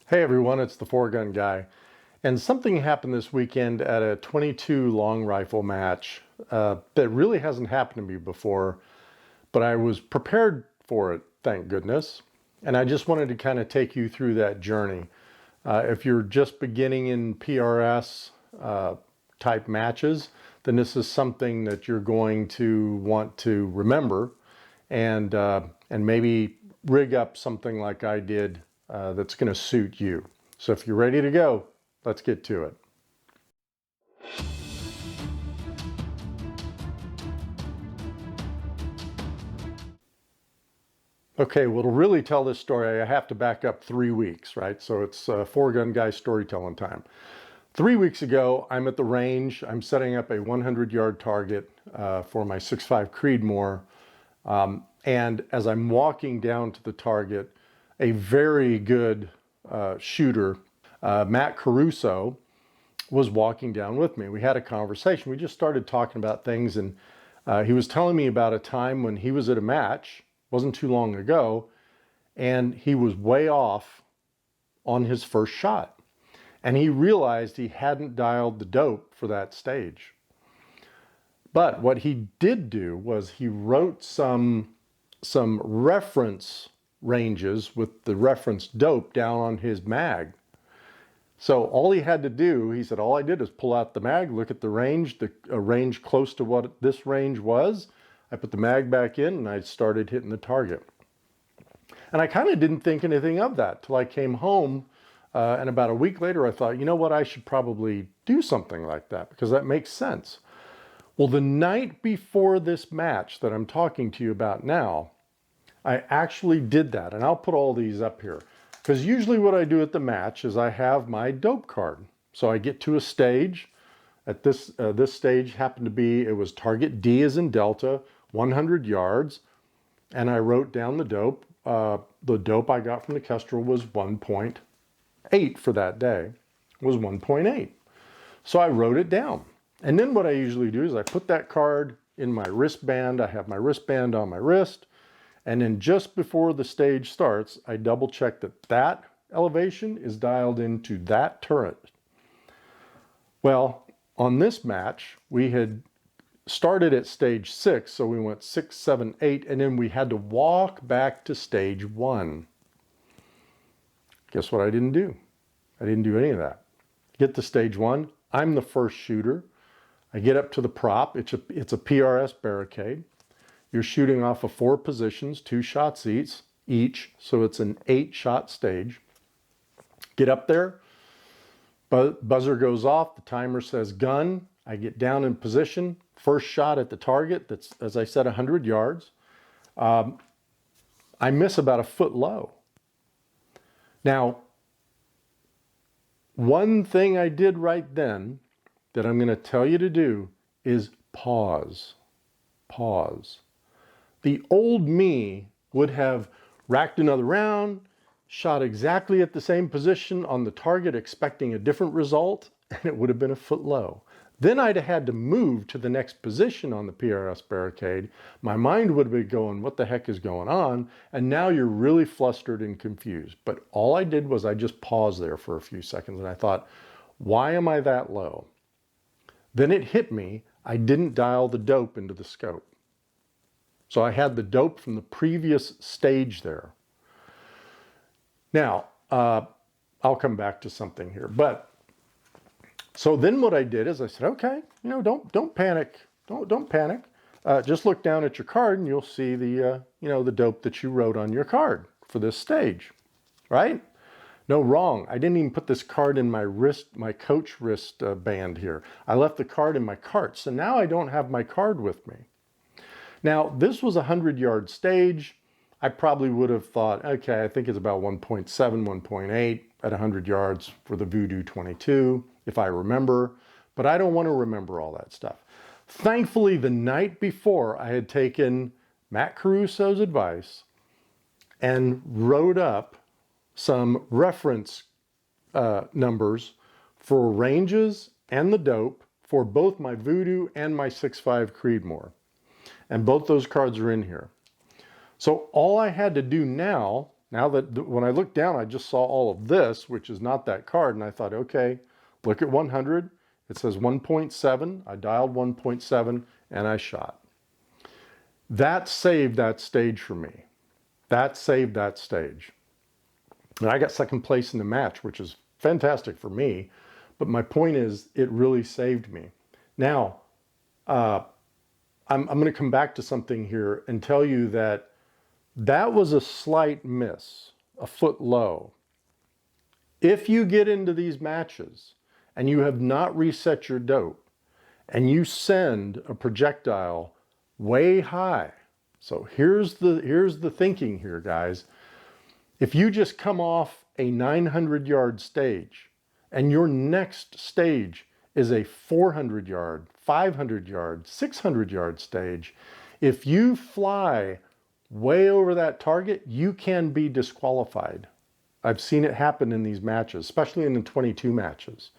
Hey everyone, it's the Four Gun Guy. And something happened this weekend at a 22 long rifle match that really hasn't happened to me before, but I was prepared for it, thank goodness. And I just wanted to kind of take you through that journey. If you're just beginning in PRS type matches, then this is something that you're going to want to remember and maybe rig up something like I did that's going to suit you. So if you're ready to go, let's get to it. Okay, well, to really tell this story, I have to back up 3 weeks, right? So it's Four Gun Guy storytelling time. 3 weeks ago, I'm at the range. I'm setting up a 100-yard target for my 6.5 Creedmoor. And as I'm walking down to the target, a very good shooter, Matt Caruso, was walking down with me. We had a conversation. We just started talking about things, and he was telling me about a time when he was at a match, wasn't too long ago, and he was way off on his first shot. And he realized he hadn't dialed the dope for that stage. But what he did do was he wrote some reference ranges with the reference dope down on his mag. So all he had to do, he said, all I did is pull out the mag, look at the range, a range close to what this range was. I put the mag back in and I started hitting the target. And I kind of didn't think anything of that till I came home. And about a week later, I thought, you know what, I should probably do something like that because that makes sense. Well, the night before this match that I'm talking to you about now, I actually did that. And I'll put all these up here because usually what I do at the match is I have my dope card. So I get to a stage. At this stage happened to be, it was target D as in Delta, 100 yards. And I wrote down the dope. The dope I got from the Kestrel was 1.8 for that day, was 1.8. So I wrote it down. And then what I usually do is I put that card in my wristband. I have my wristband on my wrist. And then just before the stage starts, I double check that that elevation is dialed into that turret. Well, on this match, we had started at stage 6, so we went 6, 7, 8, and then we had to walk back to stage 1. Guess what I didn't do? I didn't do any of that. Get to stage 1, I'm the first shooter. I get up to the prop, it's a PRS barricade. You're shooting off of 4 positions, 2 shots each, so it's an 8-shot stage. Get up there, buzzer goes off, the timer says gun. I get down in position, first shot at the target that's, as I said, 100 yards. I miss about a foot low. Now, one thing I did right then that I'm going to tell you to do is pause. Pause. The old me would have racked another round, shot exactly at the same position on the target, expecting a different result, and it would have been a foot low. Then I'd have had to move to the next position on the PRS barricade. My mind would have been going, what the heck is going on? And now you're really flustered and confused. But all I did was I just paused there for a few seconds and I thought, why am I that low? Then it hit me, I didn't dial the dope into the scope. So I had the dope from the previous stage there. Now, I'll come back to something here. But so then what I did is I said, okay, don't panic. Don't panic. Just look down at your card and you'll see the, the dope that you wrote on your card for this stage, right? No, wrong. I didn't even put this card in my wrist, my coach wrist band here. I left the card in my cart. So now I don't have my card with me. Now, this was a 100-yard stage. I probably would have thought, okay, I think it's about 1.7, 1.8 at 100 yards for the Voodoo 22, if I remember. But I don't want to remember all that stuff. Thankfully, the night before, I had taken Matt Caruso's advice and wrote up some reference numbers for ranges and the dope for both my Voodoo and my 6.5 Creedmoor. And both those cards are in here. So all I had to do now Now that when I looked down, I just saw all of this, which is not that card. And I thought, okay, look at 100. It says 1.7. I dialed 1.7 and I shot. That saved that stage for me. That saved that stage. And I got second place in the match, which is fantastic for me. But my point is, it really saved me. Now, I'm going to come back to something here and tell you that that was a slight miss, a foot low. If you get into these matches and you have not reset your dope and you send a projectile way high, so here's the thinking here, guys. If you just come off a 900-yard stage and your next stage is a 400-yard, 500-yard, 600-yard stage, if you fly way over that target, you can be disqualified. I've seen it happen in these matches, especially in the 22 matches.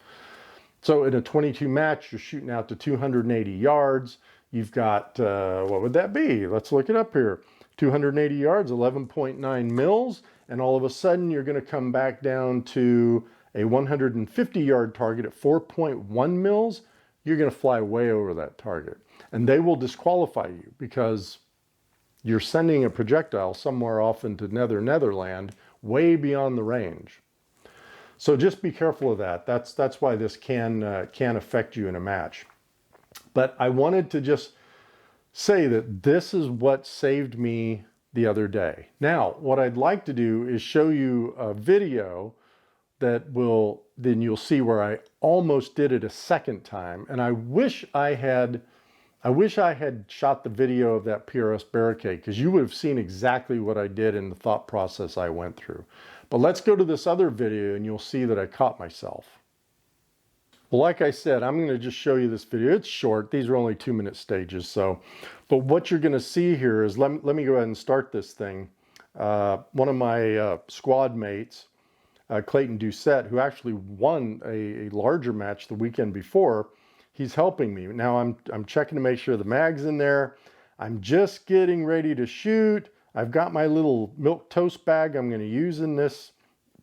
So in a 22 match, you're shooting out to 280 yards. You've got, what would that be? Let's look it up here. 280 yards, 11.9 mils. And all of a sudden, you're going to come back down to a 150-yard target at 4.1 mils. You're going to fly way over that target. And they will disqualify you because you're sending a projectile somewhere off into Netherland, way beyond the range. So just be careful of that. That's why this can affect you in a match. But I wanted to just say that this is what saved me the other day. Now, what I'd like to do is show you a video that then you'll see where I almost did it a second time. And I wish I had shot the video of that PRS barricade, because you would have seen exactly what I did in the thought process I went through. But let's go to this other video and you'll see that I caught myself. Well, like I said, I'm going to just show you this video. It's short. These are only 2-minute stages. But what you're going to see here is, let me go ahead and start this thing. One of my squad mates, Clayton Doucette, who actually won a larger match the weekend before, he's helping me. Now I'm checking to make sure the mag's in there. I'm just getting ready to shoot. I've got my little milk toast bag I'm going to use in this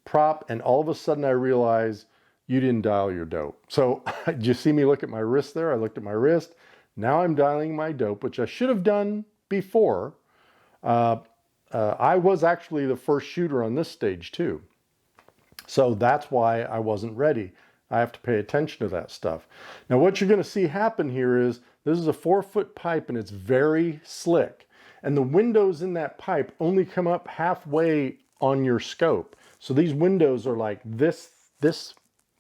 prop, and all of a sudden I realize you didn't dial your dope. So did you see me look at my wrist there? I looked at my wrist. Now I'm dialing my dope, which I should have done before. I was actually the first shooter on this stage too. So that's why I wasn't ready. I have to pay attention to that stuff. Now what you're going to see happen here is, this is a 4-foot pipe and it's very slick. And the windows in that pipe only come up halfway on your scope. So these windows are like this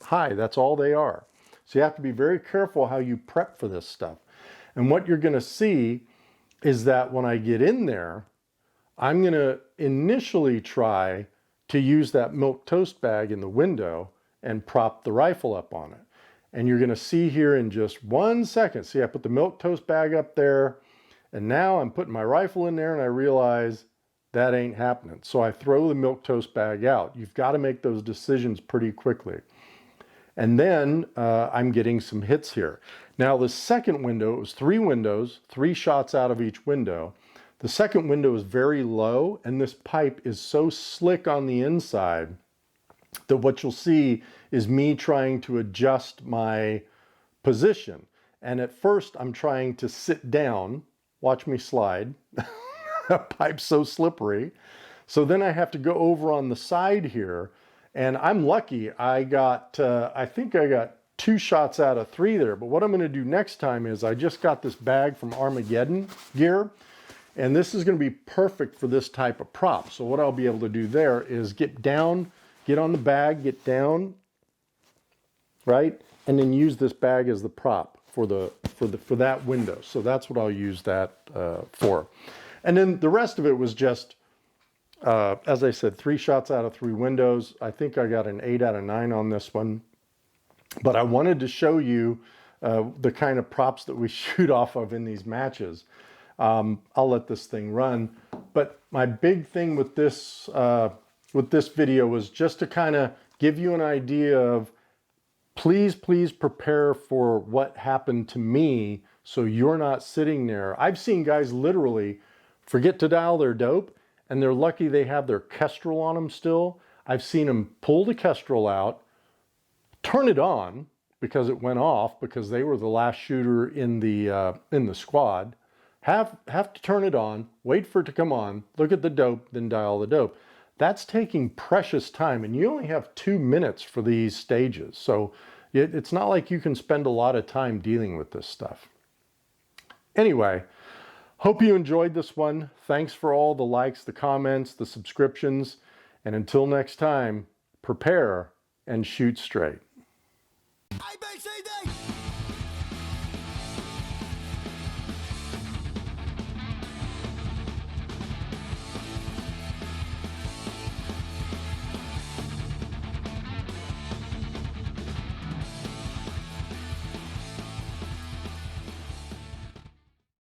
high. That's all they are. So you have to be very careful how you prep for this stuff. And what you're going to see is that when I get in there, I'm going to initially try to use that milk toast bag in the window and prop the rifle up on it. And you're going to see here in just 1 second. See, I put the milk toast bag up there, and now I'm putting my rifle in there, and I realize that ain't happening. So I throw the milk toast bag out. You've got to make those decisions pretty quickly. And then I'm getting some hits here. Now the second window, it was 3 windows, 3 shots out of each window. The second window is very low, and this pipe is so slick on the inside that what you'll see is me trying to adjust my position. And at first I'm trying to sit down. Watch me slide. The pipe's so slippery. So then I have to go over on the side here. And I'm lucky. I think I got 2 shots out of 3 there. But what I'm going to do next time is, I just got this bag from Armageddon Gear. And this is going to be perfect for this type of prop. So what I'll be able to do there is get down, get on the bag, get down, right? And then use this bag as the prop for that window. So that's what I'll use that for. And then the rest of it was just, as I said, 3 shots out of 3 windows. I think I got an 8 out of 9 on this one. But I wanted to show you the kind of props that we shoot off of in these matches. I'll let this thing run. But my big thing with this video was just to kind of give you an idea of, please prepare for what happened to me so you're not sitting there. I've seen guys literally forget to dial their dope, and they're lucky they have their Kestrel on them still. I've seen them pull the Kestrel out, turn it on because it went off because they were the last shooter in the squad. Have to turn it on, wait for it to come on, look at the dope, then dial the dope. That's taking precious time, and you only have 2 minutes for these stages. So it's not like you can spend a lot of time dealing with this stuff. Anyway, hope you enjoyed this one. Thanks for all the likes, the comments, the subscriptions. And until next time, prepare and shoot straight.